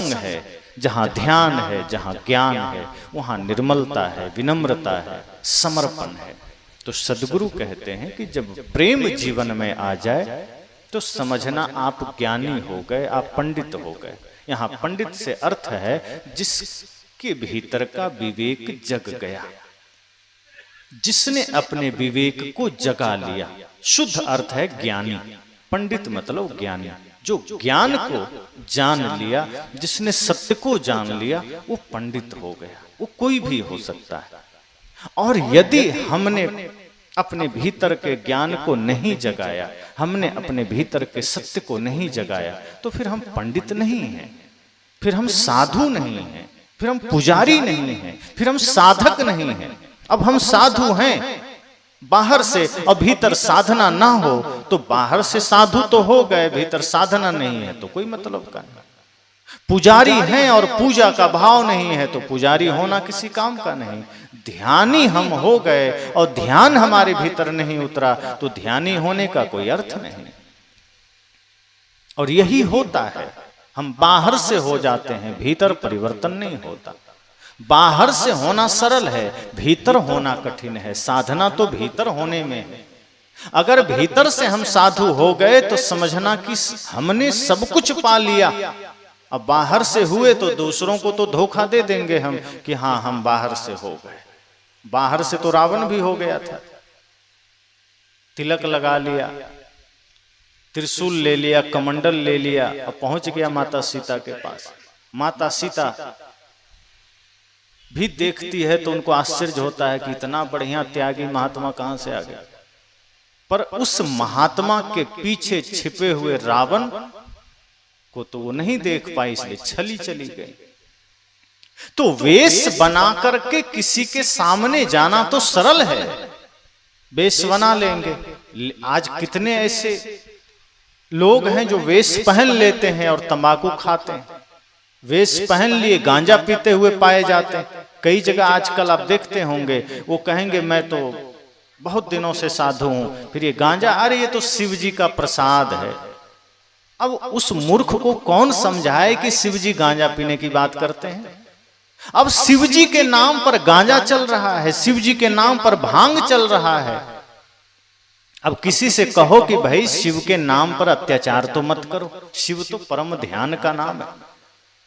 सत्संग है, जहाँ ध्यान है, जहाँ ज्ञान है, वहाँ निर्मलता है, विनम्रता है, समर्पण है। तो सद्गुरु कहते हैं कि जब प्रेम जीवन में आ जाए तो समझना आप ज्ञानी हो गए, आप पंडित हो गए। यहाँ पंडित से अर्थ है जिसके भीतर का विवेक जग गया, जिसने अपने विवेक को जगा लिया। शुद्ध अर्थ है ज्ञानी। पंडित मतलब ज्ञानी, जो ज्ञान को जान लिया, जिसने सत्य को जान लिया, वो पंडित हो गया। वो कोई भी हो सकता है। और यदि हमने अपने भीतर के ज्ञान को नहीं जगाया, हमने अपने भीतर के सत्य को नहीं जगाया, तो फिर हम पंडित नहीं हैं, फिर हम साधु नहीं हैं, फिर हम पुजारी नहीं हैं, फिर हम साधक नहीं हैं। अब हम साधु हैं बाहर से और भीतर साधना ना हो तो बाहर से साधु तो हो गए, भीतर साधना नहीं है तो कोई मतलब का नहीं। पुजारी हैं और पूजा का भाव नहीं है तो पुजारी होना किसी काम का नहीं। ध्यानी हम हो गए और ध्यान हमारे भीतर नहीं उतरा तो ध्यानी होने का कोई अर्थ नहीं। और यही होता है, हम बाहर से हो जाते हैं, भीतर परिवर्तन नहीं होता। बाहर से होना सरल है, भीतर होना कठिन है। साधना तो भीतर होने में है। अगर भीतर से हम साधु हो गए तो समझना कि हमने सब कुछ पा लिया। अब बाहर से हुए तो दूसरों को तो धोखा दे देंगे हम कि हाँ हम बाहर से हो गए। बाहर से तो रावण भी हो गया था, तिलक लगा लिया, त्रिशूल ले लिया, कमंडल ले लिया और पहुंच गया माता सीता के पास। माता सीता भी देखती है तो उनको आश्चर्य होता है कि इतना बढ़िया त्यागी महात्मा कहां से आ गया। पर उस महात्मा के पीछे छिपे हुए रावण को तो वो नहीं देख पाई, इसलिए छली चली गई। तो वेश बना करके किसी के सामने जाना तो सरल है, वेश बना लेंगे। आज कितने ऐसे लोग हैं जो वेश पहन लेते हैं और तंबाकू खाते हैं, वेश पहन लिए गांजा पीते हुए पाए जाते हैं। कई जगह आजकल आप देखते होंगे, वो कहेंगे मैं तो बहुत दिनों से साधु हूं, फिर ये गांजा, अरे ये तो शिव जी का प्रसाद है। अब उस मूर्ख को कौन समझाए कि शिव जी गांजा पीने की बात करते हैं। अब शिव जी के नाम पर गांजा चल रहा है, शिव जी के नाम पर भांग चल रहा है। अब किसी से कहो कि भाई शिव के नाम पर अत्याचार तो मत करो, शिव तो परम ध्यान का नाम है,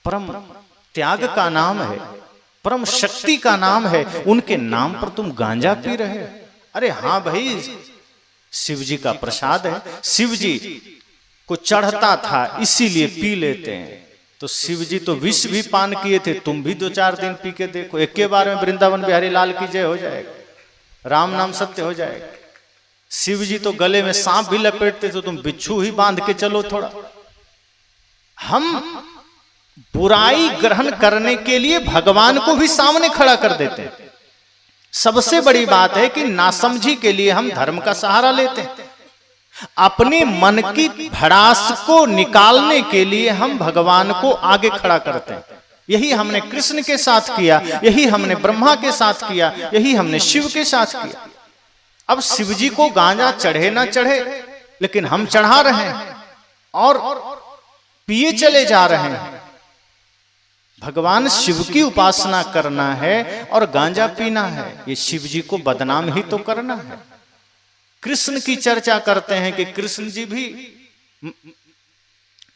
परम त्याग का नाम है, परम शक्ति का नाम है, उनके नाम पर तुम गांजा पी रहे हो। अरे हाँ भाई, शिव जी का प्रसाद है, शिव जी को चढ़ता था इसीलिए पी लेते हैं। तो शिव जी तो विष भी पान किए थे, तुम भी 2-4 दिन पी के देखो, एक के बार में वृंदावन बिहारी लाल की जय हो जाएगा, राम नाम सत्य हो जाएगा। शिव जी तो गले में सांप भी लपेटते थे, तुम बिच्छू ही बांध के चलो थोड़ा। हम बुराई ग्रहण करने के लिए भगवान को भी सामने खड़ा कर देते हैं। सबसे बड़ी बात है कि नासमझी के लिए हम धर्म का सहारा लेते हैं। अपने मन की भड़ास को निकालने के लिए हम भगवान को आगे खड़ा करते हैं। यही हमने कृष्ण के साथ किया, यही हमने ब्रह्मा के साथ किया, यही हमने शिव के साथ किया। अब शिव जी को गांजा चढ़े ना चढ़े, लेकिन हम चढ़ा रहे हैं और पिए चले जा रहे हैं। भगवान शिव की उपासना करना है और गांजा पीना है, ये शिव जी को बदनाम ही तो करना है। कृष्ण की चर्चा करते हैं कि कृष्ण जी भी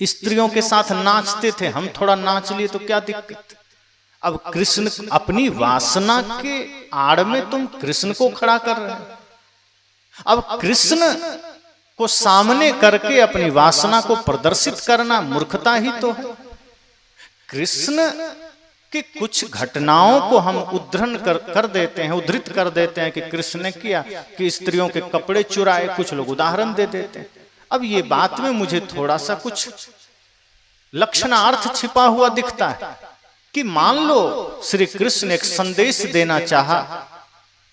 स्त्रियों के साथ नाचते थे, हम थोड़ा नाच लिए तो क्या दिक्कत। अब कृष्ण अपनी वासना के आड़ में तुम कृष्ण को खड़ा कर रहे हो। अब कृष्ण को सामने करके अपनी वासना को प्रदर्शित करना मूर्खता ही तो है। कृष्ण के कुछ घटनाओं को हम उद्धरण कर देते हैं, उद्धृत कर देते हैं कि कृष्ण ने किया, कि स्त्रियों के कपड़े चुराए, कुछ लोग उदाहरण दे देते हैं। अब ये बात में मुझे थोड़ा सा कुछ लक्षणार्थ छिपा हुआ दिखता है कि मान लो श्री कृष्ण एक संदेश देना चाहा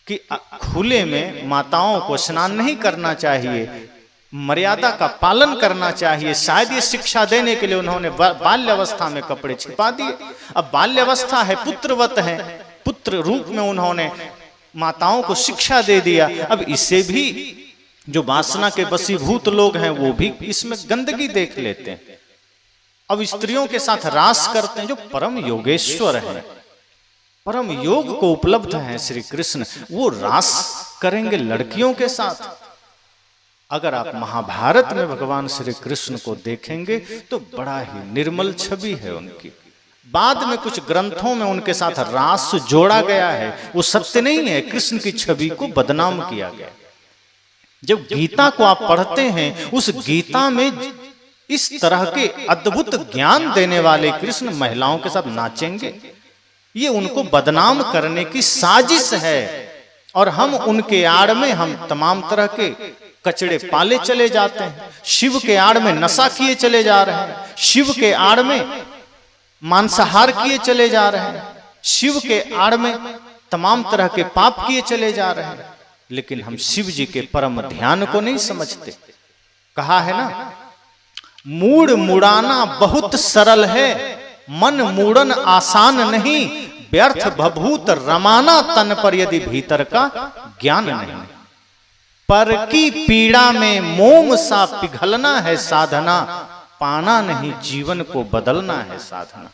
कि खुले में माताओं को स्नान नहीं करना चाहिए, मर्यादा का पालन करना चाहिए। शायद ये शिक्षा देने के लिए उन्होंने बाल्यावस्था में कपड़े छिपा दिए। अब बाल्यावस्था है, पुत्रवत है, पुत्र रूप में उन्होंने माताओं को शिक्षा दे दिया। अब इससे भी जो वासना के वशीभूत लोग हैं वो भी इसमें गंदगी देख लेते हैं। अब स्त्रियों के साथ रास करते हैं जो परम योगेश्वर हैं, परम योग को उपलब्ध हैं श्री कृष्ण, वो रास करेंगे लड़कियों के साथ। अगर आप महाभारत में भगवान श्री कृष्ण को देखेंगे तो बड़ा ही निर्मल छवि है उनकी। बाद में कुछ ग्रंथों में उनके साथ रास जोड़ा गया है, वो सत्य नहीं है, कृष्ण की छवि को बदनाम किया गया। जब गीता को आप पढ़ते हैं, उस गीता में इस तरह के अद्भुत ज्ञान देने वाले कृष्ण महिलाओं के साथ नाचेंगे, ये उनको बदनाम करने की साजिश है। और हम उनके आड़ में हम तमाम तरह के कचड़े पाले चले जाते हैं, शिव के आड़ में नशा किए चले जा रहे हैं, शिव के आड़ में मांसाहार किए चले जा रहे हैं, शिव के आड़ में तमाम तरह के पाप किए चले जा रहे हैं, लेकिन हम शिव जी के परम ध्यान को नहीं समझते। कहा है ना, मूड मुड़ाना बहुत सरल है, मन मूड़न आसान नहीं, व्यर्थ भभूत रमाना तन पर यदि भीतर का ज्ञान नहीं। पर की पीड़ा में मोम सा पिघलना है साधना, पाना नहीं जीवन को बदलना है साधना।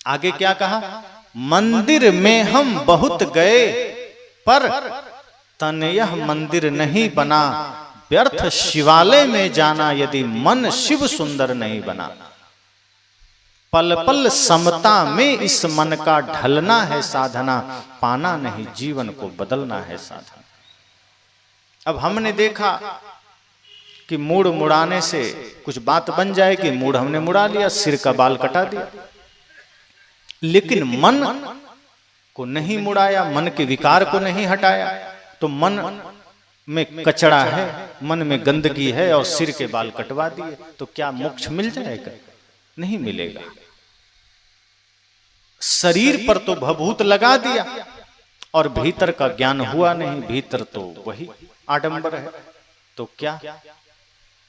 आगे क्या कहा, मंदिर में हम बहुत गए पर तन यह मंदिर नहीं बना, व्यर्थ शिवालय में जाना यदि मन शिव सुंदर नहीं बना। पल पल समता में इस मन का ढलना है साधना, पाना नहीं जीवन को बदलना है साधना। अब हमने देखा कि मूड मुड़ाने से कुछ बात बन जाएगी, मूड हमने मुड़ा लिया, सिर का बाल कटा दिया, लेकिन मन को नहीं मुड़ाया, मन के विकार को नहीं हटाया, तो मन में कचड़ा है, मन में गंदगी है और सिर के बाल कटवा दिए, तो क्या मोक्ष मिल जाएगा? नहीं मिलेगा। शरीर पर तो भभूत लगा दिया और भीतर का ज्ञान हुआ नहीं, भीतर तो वही आडंबर है, तो क्या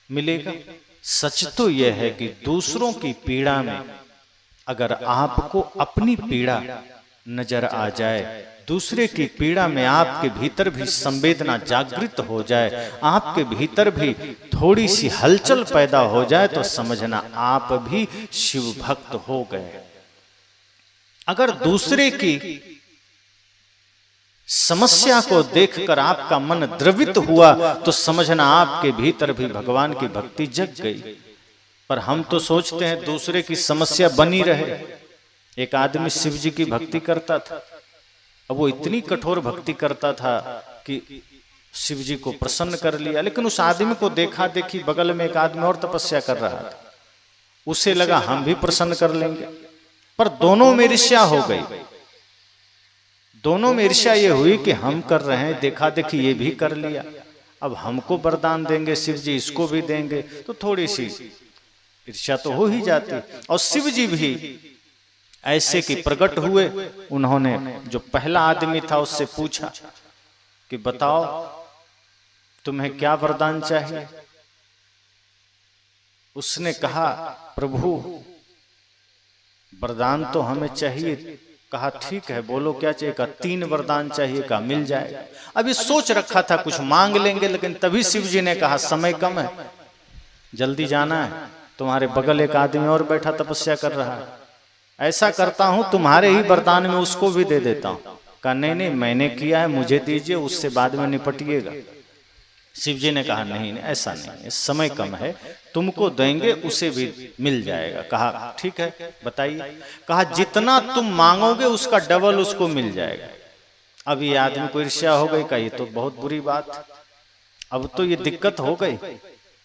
मिलेगा? सच तो यह है कि दूसरों की पीड़ा में अगर आपको अपनी पीड़ा नजर आ जाए, दूसरे की पीड़ा में आपके भीतर भी संवेदना जागृत हो जाए, आपके भीतर भी थोड़ी सी हलचल पैदा हो जाए, तो समझना आप भी शिव भक्त हो गए। अगर दूसरे की समस्या को देखकर आपका मन द्रवित हुआ, तो समझना आपके भीतर भी भगवान की भक्ति जग गई। पर हम तो सोचते हैं दूसरे की समस्या बनी रहे। एक आदमी शिव जी की भक्ति करता था, अब वो इतनी कठोर भक्ति करता था कि शिव जी को प्रसन्न कर लिया, लेकिन उस आदमी को देखा देखी बगल में एक आदमी और तपस्या कर रहा था, उसे लगा हम भी प्रसन्न कर लेंगे, पर दोनों में ईर्ष्या हो गई। दोनों में ईर्ष्या ये हुई कि हम कर रहे हैं, देखा देखी ये भी कर लिया, अब हमको वरदान देंगे शिव जी, इसको भी देंगे, तो थोड़ी सी ईर्ष्या तो हो ही जाती। और शिव जी भी ऐसे कि प्रकट हुए, उन्होंने जो पहला आदमी था उससे पूछा कि बताओ तुम्हें क्या वरदान चाहिए। उसने कहा प्रभु वरदान तो हमें चाहिए। कहा ठीक है बोलो क्या चाहिए। कहा 3 वरदान चाहिए। कहा मिल जाएगा। अभी सोच रखा था कुछ मांग लेंगे, लेकिन तभी शिव जी ने कहा समय कम है, जल्दी जाना है, तुम्हारे बगल एक आदमी और बैठा तपस्या कर रहा है, ऐसा करता हूं तुम्हारे ही वरदान में उसको भी दे देता हूं। कहा नहीं नहीं मैंने किया है, मुझे दीजिए, उससे बाद में निपटिएगा। शिव जी ने कहा नहीं नहीं ऐसा नहीं, समय कम है, तुमको देंगे, उसे भी मिल जाएगा। कहा ठीक है बताइए। कहा जितना तुम मांगोगे उसका डबल उसको मिल जाएगा। अब ये आदमी को ईर्ष्या हो गई। कहा ये तो बहुत बुरी बात, अब तो ये दिक्कत हो गई।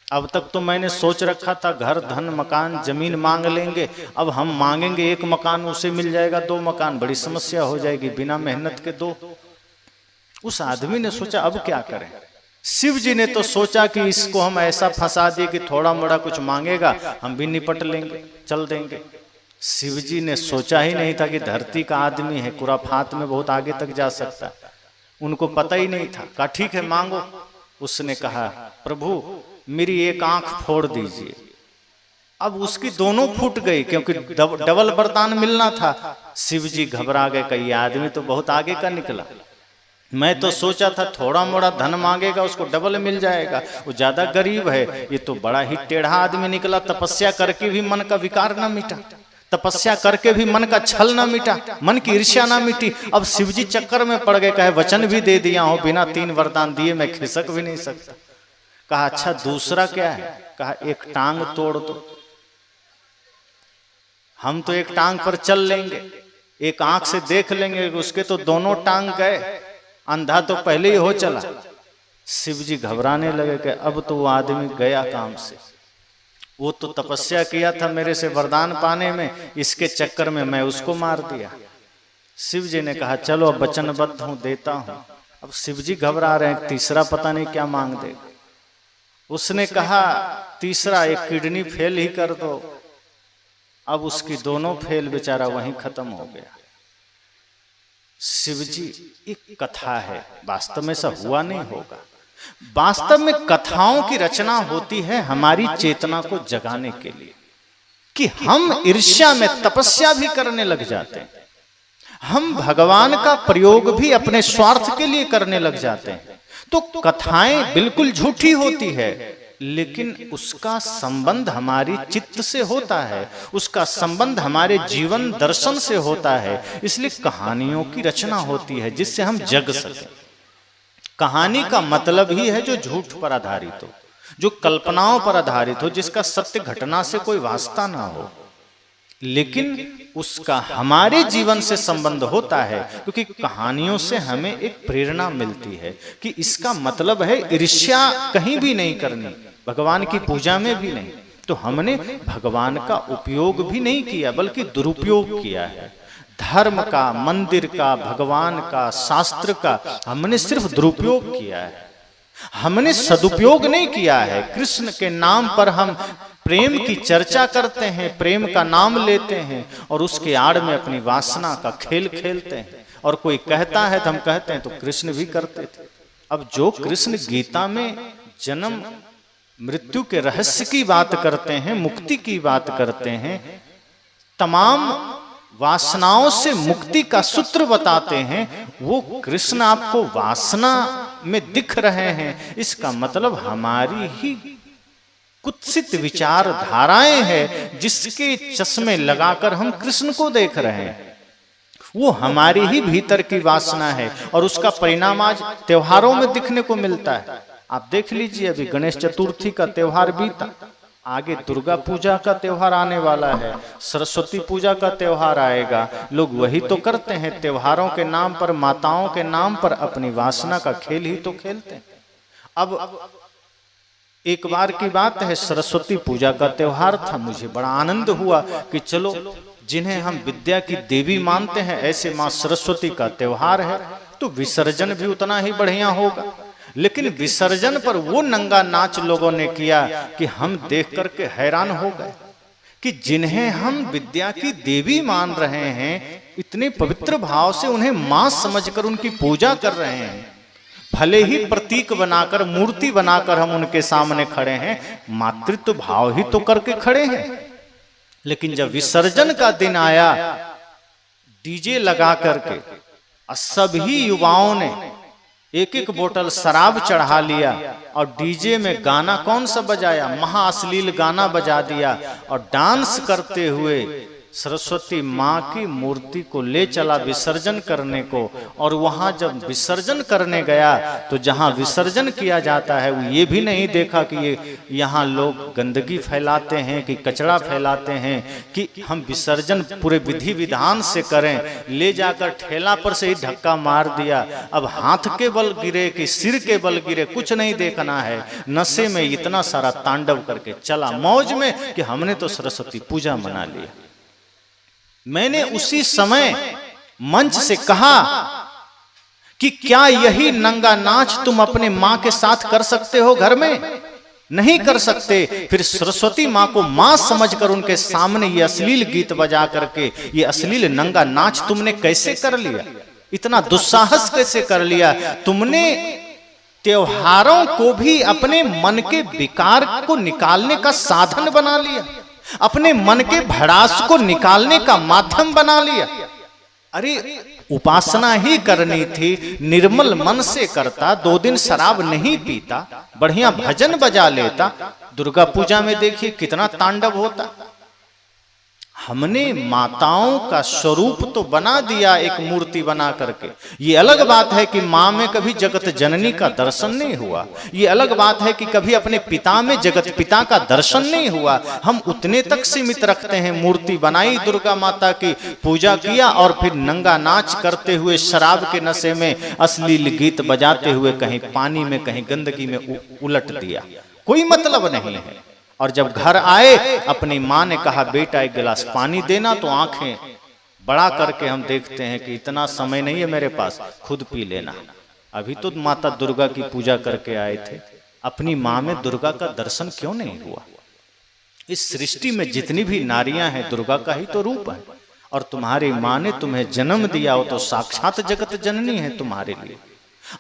अब तक तो मैंने सोच रखा था घर धन मकान जमीन मांग लेंगे, अब हम मांगेंगे 1 मकान उसे मिल जाएगा, 2 मकान, बड़ी समस्या हो जाएगी, बिना मेहनत के 2। उस आदमी ने सोचा अब क्या करें। शिव जी ने तो सोचा कि इसको हम ऐसा फंसा दिए कि थोड़ा मोड़ा कुछ मांगेगा हम भी निपट लेंगे, चल देंगे। शिव जी ने सोचा ही नहीं था कि धरती का आदमी है, खुराफात में बहुत आगे तक जा सकता है, उनको पता ही नहीं था। कहा ठीक है मांगो। उसने कहा प्रभु मेरी एक आंख फोड़ दीजिए। अब उसकी दोनों फूट गई, क्योंकि डबल वरदान मिलना था। शिव जी घबरा गए, कही आदमी तो बहुत आगे का निकला, मैं तो सोचा था थोड़ा मोड़ा धन मांगेगा उसको डबल मिल जाएगा, वो ज्यादा गरीब है। ये तो बड़ा ही टेढ़ा आदमी निकला, तपस्या करके भी मन का विकार ना मिटा, तपस्या करके भी मन का छल ना मिटा, मन की ईर्ष्या ना मिटी। अब शिवजी चक्कर में पड़ गए, कहे वचन भी दे दिया हूं, बिना 3 वरदान दिए मैं खिसक भी नहीं सकता। कहा अच्छा दूसरा क्या है? कहा एक टांग तोड़ दो, हम तो एक टांग पर चल लेंगे, एक आंख से देख लेंगे, उसके तो दोनों टांग गए, अंधा तो पहले ही हो चला। शिवजी घबराने लगे कि अब तो वो आदमी गया काम से, वो तो तपस्या किया था मेरे से वरदान पाने में, इसके चक्कर में मैं उसको मार दिया। शिवजी ने कहा चलो अब वचनबद्ध हूं, देता हूं। अब शिवजी घबरा रहे हैं, तीसरा पता नहीं क्या मांग दे। उसने कहा तीसरा एक किडनी फेल ही कर दो। अब उसकी दोनों फेल, बेचारा वहीं खत्म हो गया। शिवजी एक कथा है, वास्तव में ऐसा हुआ नहीं होगा। वास्तव में कथाओं की रचना होती है हमारी चेतना को जगाने के लिए, कि हम ईर्ष्या में तपस्या भी करने लग जाते हैं, हम भगवान का प्रयोग भी अपने स्वार्थ के लिए करने लग जाते हैं। तो कथाएं बिल्कुल झूठी होती है, लेकिन उसका संबंध हमारी चित्त से होता है, उसका संबंध हमारे जीवन दर्शन से होता है। इसलिए कहानियों की रचना होती है जिससे हम जग सकें। कहानी का मतलब ही है जो झूठ पर आधारित हो, जो कल्पनाओं पर आधारित हो, जिसका सत्य घटना से कोई वास्ता ना हो, लेकिन उसका हमारे जीवन से संबंध होता है। क्योंकि कहानियों से हमें एक प्रेरणा मिलती है कि इसका मतलब है ईर्ष्या कहीं भी नहीं करनी, भगवान की पूजा में भी नहीं। तो हमने भगवान का उपयोग भी नहीं किया, बल्कि दुरुपयोग किया है। धर्म का, मंदिर का, भगवान का, शास्त्र का हमने सिर्फ दुरुपयोग किया है, हमने सदुपयोग नहीं किया है। कृष्ण के नाम पर हम प्रेम की चर्चा करते हैं, प्रेम का नाम लेते हैं और उसके आड़ में अपनी वासना का खेल खेलते हैं। और कोई कहता है तो हम कहते हैं तो कृष्ण भी करते थे। अब जो कृष्ण गीता में जन्म मृत्यु के रहस्य की बात करते हैं, मुक्ति की बात करते हैं, तमाम वासनाओं से मुक्ति का सूत्र बताते हैं, वो कृष्ण आपको वासना में दिख रहे हैं। इसका मतलब हमारी ही कुत्सित विचारधाराएं हैं जिसके चश्मे लगाकर हम कृष्ण को देख रहे हैं। वो हमारी ही भीतर की वासना है और उसका परिणाम आज त्योहारों में दिखने को मिलता है। आप देख लीजिए, अभी गणेश चतुर्थी का त्योहार बीता, आगे दुर्गा पूजा का त्योहार आने वाला है, सरस्वती पूजा का त्योहार आएगा। लोग वही तो करते हैं, त्योहारों के नाम पर, माताओं के नाम पर अपनी वासना का खेल ही तो खेलते हैं। अब एक बार की बात है, सरस्वती पूजा का त्योहार था। मुझे बड़ा आनंद हुआ कि चलो जिन्हें हम विद्या की देवी मानते हैं, ऐसे माँ सरस्वती का त्योहार है तो विसर्जन भी उतना ही बढ़िया होगा। लेकिन विसर्जन पर वो नंगा नाच लोगों ने किया कि हम देख करके हैरान हो गए कि जिन्हें हम विद्या की देवी मान रहे हैं, इतने पवित्र भाव से उन्हें मां समझकर उनकी पूजा कर रहे हैं, भले ही प्रतीक बनाकर, मूर्ति बनाकर हम उनके सामने खड़े हैं, मातृत्व भाव ही तो करके खड़े हैं। लेकिन जब विसर्जन का दिन आया, डीजे लगा करके सभी युवाओं ने एक एक बोतल शराब चढ़ा लिया और डीजे में गाना कौन सा बजाया, महाअश्लील गाना बजा दिया और डांस करते हुए सरस्वती माँ की मूर्ति को ले चला विसर्जन करने को। और वहां जब विसर्जन करने गया तो जहां विसर्जन किया जाता है वो ये भी नहीं देखा कि ये यहाँ लोग गंदगी फैलाते हैं, कि कचरा फैलाते हैं, कि हम विसर्जन पूरे विधि विधान से करें। ले जाकर ठेला पर से ही धक्का मार दिया। अब हाथ के बल गिरे कि सिर के बल गिरे, कुछ नहीं देखना है। नशे में इतना सारा तांडव करके चला, मौज में कि हमने तो सरस्वती पूजा मना लिया। मैंने उसी समय मंच से कहा कि क्या यही नंगा नाच तुम अपने मां के साथ कर सकते हो घर में? नहीं कर सकते। फिर सरस्वती मां को मां समझकर उनके सामने ये अश्लील गीत बजा करके ये अश्लील नंगा नाच तुमने कैसे कर लिया? इतना दुस्साहस कैसे कर लिया? तुमने त्योहारों को भी अपने मन के विकार को निकालने का साधन बना लिया, अपने मन के भड़ास को निकालने का माध्यम बना लिया। अरे उपासना ही करनी थी, निर्मल मन से करता, 2 दिन शराब नहीं पीता, बढ़िया भजन बजा लेता। दुर्गा पूजा में देखिए कितना तांडव होता। हमने माताओं का स्वरूप तो बना दिया एक मूर्ति बना करके। ये अलग बात है कि माँ में कभी जगत जननी का दर्शन नहीं हुआ, ये अलग बात है कि कभी अपने पिता में जगत पिता का दर्शन नहीं हुआ। हम उतने तक सीमित रखते हैं, मूर्ति बनाई दुर्गा माता की, पूजा किया और फिर नंगा नाच करते हुए शराब के नशे में अश्लील गीत बजाते हुए कहीं पानी में कहीं गंदगी में उलट दिया। कोई मतलब नहीं है। और जब घर आए अपनी माँ ने कहा बेटा एक गिलास पानी देना, तो आंखें बड़ा करके हम देखते हैं कि इतना समय नहीं है मेरे पास, खुद पी लेना। अभी तो माता दुर्गा की पूजा करके आए थे, अपनी माँ में दुर्गा का दर्शन क्यों नहीं हुआ? इस सृष्टि में जितनी भी नारियां हैं दुर्गा का ही तो रूप है। और तुम्हारी माँ ने तुम्हें जन्म दिया हो तो साक्षात जगत जननी है तुम्हारे लिए।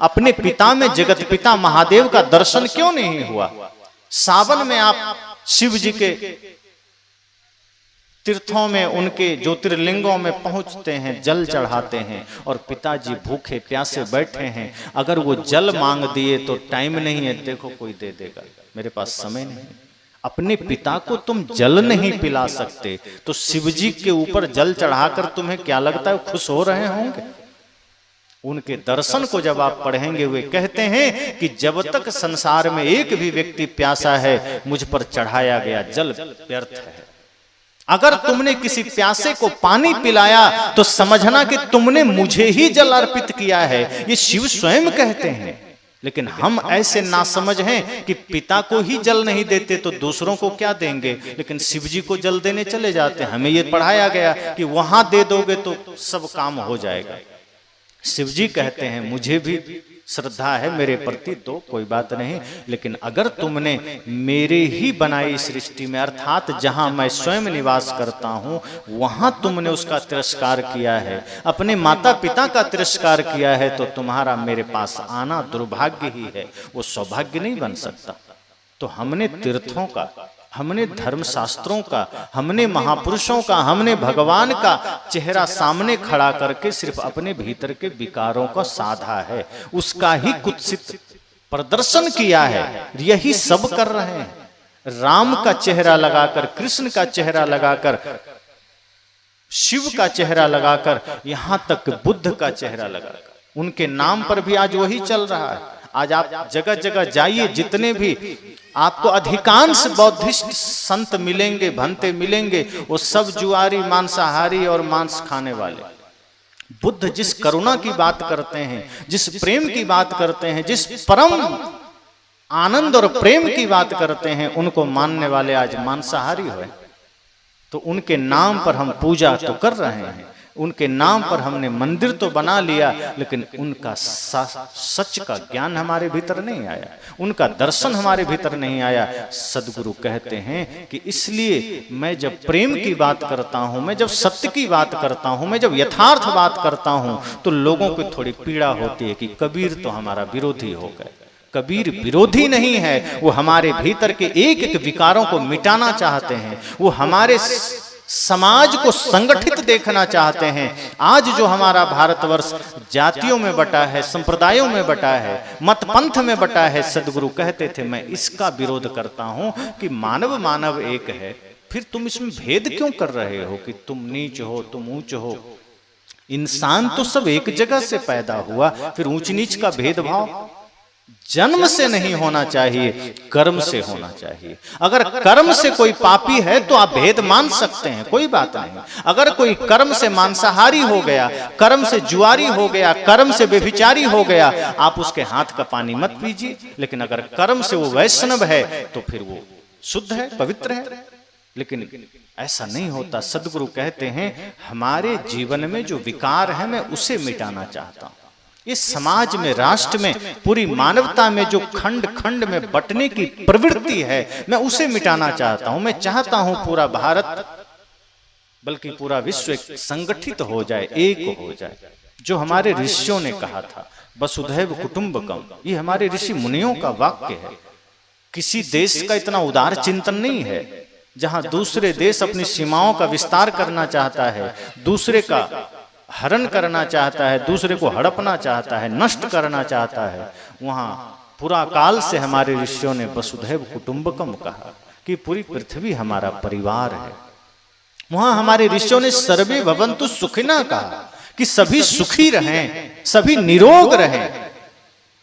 अपने पिता में जगत पिता महादेव का दर्शन क्यों नहीं हुआ? सावन में आप शिव जी के तीर्थों में, उनके ज्योतिर्लिंगों में पहुंचते हैं, जल चढ़ाते हैं और पिताजी भूखे प्यासे बैठे हैं। अगर वो जल मांग दिए तो टाइम नहीं है, देखो कोई दे देगा, मेरे पास समय नहीं। अपने पिता को तुम जल नहीं पिला सकते तो शिव जी के ऊपर जल चढ़ाकर तुम्हें क्या लगता है खुश हो रहे होंगे? उनके दर्शन को जब आप पढ़ेंगे, वे कहते हैं कि जब तक संसार में एक भी व्यक्ति प्यासा है, मुझ पर चढ़ाया गया जल व्यर्थ है। अगर तुमने किसी प्यासे को पानी पिलाया तो समझना कि तुमने मुझे ही जल अर्पित किया है। ये शिव स्वयं कहते हैं। लेकिन हम ऐसे नासमझ हैं कि पिता को ही जल नहीं देते तो दूसरों को क्या देंगे, लेकिन शिव जी को जल देने चले जाते हैं। हमें ये पढ़ाया गया कि वहां दे दोगे तो सब काम हो जाएगा। शिव जी कहते हैं मुझे भी श्रद्धा है मेरे प्रति तो कोई बात नहीं, लेकिन अगर तुमने मेरे ही बनाई सृष्टि में, अर्थात जहां मैं स्वयं निवास करता हूं, वहां तुमने उसका तिरस्कार किया है, अपने माता पिता का तिरस्कार किया है, तो तुम्हारा मेरे पास आना दुर्भाग्य ही है, वो सौभाग्य नहीं बन सकता। तो हमने तीर्थों का, हमने धर्म शास्त्रों का, हमने महापुरुषों का, हमने भगवान का चेहरा सामने खड़ा करके सिर्फ अपने भीतर के विकारों का साधा है, उसका ही कुत्सित प्रदर्शन किया है। यही सब कर रहे हैं। राम का चेहरा लगाकर, कृष्ण का चेहरा लगाकर, शिव का चेहरा लगाकर, यहां तक बुद्ध का चेहरा लगाकर, उनके नाम पर भी आज वही चल रहा है। आज आप जगह जगह जाइए, जितने भी आपको अधिकांश बौद्धिस्ट संत मिलेंगे, भंते मिलेंगे, वो सब जुआरी, मांसाहारी और मांस खाने वाले। बुद्ध जिस करुणा की बात करते हैं, जिस प्रेम की बात करते हैं, जिस परम आनंद और प्रेम की बात करते हैं, उनको मानने वाले आज मांसाहारी हुए। तो उनके नाम पर हम पूजा तो कर रहे हैं, उनके नाम पर हमने मंदिर तो बना लिया, लेकिन उनका सच का ज्ञान हमारे भीतर नहीं आया, उनका दर्शन हमारे भीतर नहीं आया। सदगुरु कहते हैं कि इसलिए मैं जब प्रेम की बात करता हूं, मैं जब सत्य की बात करता हूं, मैं जब यथार्थ बात करता हूं, तो लोगों को थोड़ी पीड़ा होती है कि कबीर तो हमारा विरोधी हो गए। कबीर विरोधी नहीं है, वो हमारे भीतर के एक एक विकारों को मिटाना चाहते हैं, वो हमारे समाज को संगठित देखना चाहते हैं। आज जो हमारा भारतवर्ष जातियों में बटा है, संप्रदायों में बटा है, मत पंथ में बटा है, सदगुरु कहते थे मैं इसका विरोध करता हूं कि मानव मानव एक है, फिर तुम इसमें भेद क्यों कर रहे हो कि तुम नीच हो, तुम ऊंच हो? इंसान तो सब एक जगह से पैदा हुआ, फिर ऊंच नीच का भेदभाव जन्म से नहीं होना चाहिए, कर्म से होना चाहिए। अगर कर्म से कोई पापी है तो आप भेद मान सकते हैं, कोई बात नहीं। अगर कोई कर्म से मांसाहारी हो गया, कर्म से जुआरी हो गया, कर्म से व्यभिचारी हो गया, आप उसके हाथ का पानी मत पीजिए। लेकिन अगर कर्म से वो वैष्णव है तो फिर वो शुद्ध है, पवित्र है। लेकिन ऐसा नहीं होता। सदगुरु कहते हैं हमारे जीवन में जो विकार है मैं उसे मिटाना चाहता हूं। इस समाज में, राष्ट्र में, पूरी मानवता में जो खंड खंड में बंटने की प्रवृत्ति है, मैं उसे मिटाना चाहता हूं। मैं चाहता हूं पूरा भारत बल्कि पूरा विश्व संगठित हो जाए, एक हो जाए। जो हमारे ऋषियों ने कहा था, वसुधैव कुटुंबकम, ये हमारे ऋषि मुनियों का वाक्य है। किसी देश का इतना उदार चिंतन नहीं है जहां दूसरे देश अपनी सीमाओं का विस्तार करना चाहता है, दूसरे का हरण करना चाहता है, दूसरे को हड़पना चाहता है, नष्ट करना चाहता है, वहां पूरा काल से हमारे ऋषियों ने वसुधैव कुटुंबकम कहा कि पूरी पृथ्वी हमारा परिवार है। वहां हमारे ऋषियों ने सर्वे भवन्तु सुखिनः कहा कि सभी सुखी रहें, सभी निरोग रहें।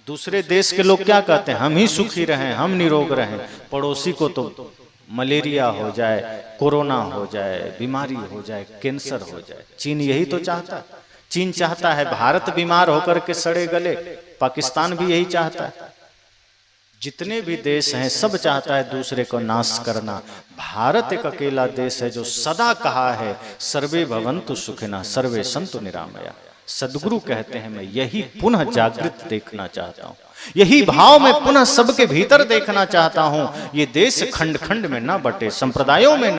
दूसरे देश के लोग क्या कहते हैं? हम ही सुखी रहें, हम निरोग रहें। पड़ोसी को तो मलेरिया हो जाए, कोरोना हो जाए, बीमारी हो जाए, कैंसर हो जाए। चीन यही तो चाहता है। चीन चाहता है भारत बीमार होकर के सड़े गले, पाकिस्तान भी यही चाहता है। जितने भी देश हैं सब चाहता है दूसरे को नाश करना। भारत एक अकेला देश है जो सदा कहा है सर्वे भवन्तु सुखिनः सर्वे सन्तु निरामया। सदगुरु कहते हैं मैं यही पुनः जागृत देखना चाहता हूँ, यही भाव मैं पुनः सबके भीतर देखना चाहता हूँ। ये देश खंड खंड में ना बटे, संप्रदायों में